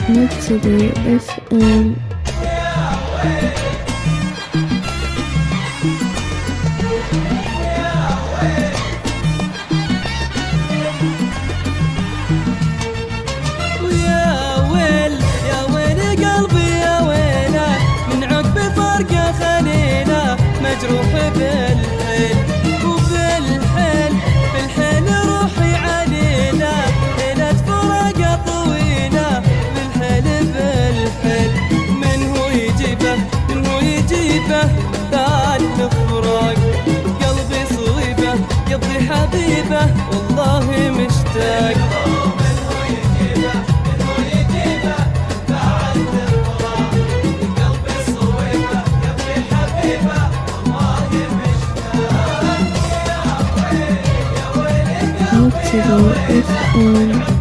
نبتدي FM. مجروح بالحيل وبالحيل بالحيل روحي علينا ليلة فراقة طويلة بالحيل بالحيل من هو يجيبه بعد الفراق قلبي صويبه يبضي حبيبه والله مشتاق نبتدي FM.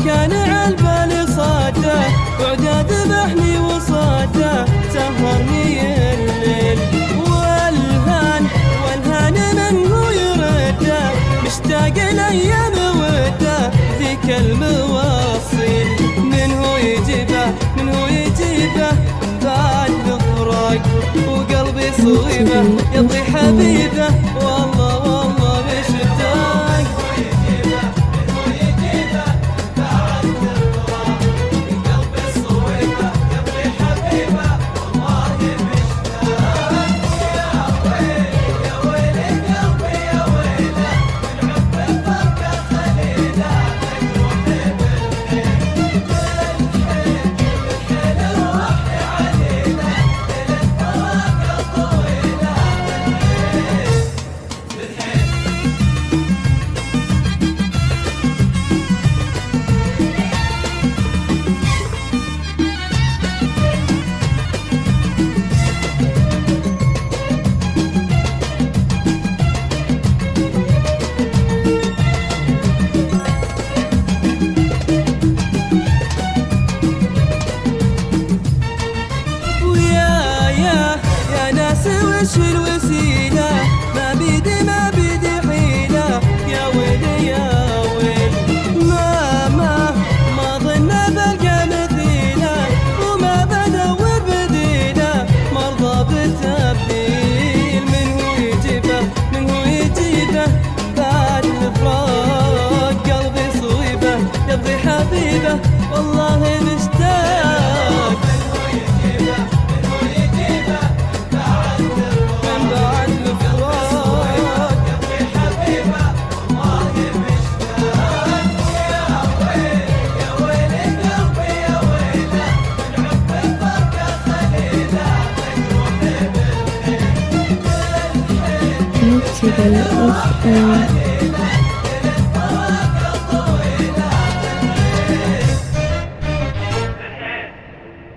كان عالبال صاده وعدا ذبحني وصاده سهرني الليل والهان منه يرده مشتاق الايام وده ذيك المواصيل من هو يجيبه بعد الفراق وقلبي صويبه يبغي حبيبه والله مشتاق وش الوسيلة ما بيدي حيلة يا ويل ما ظن بلقى مثيلة وما بدور بديلة مرضى بالتبديل من هو يجيبه بعد الفراق قلبي صويبه يبغي حبيبه والله مشتاق نبتدي FM.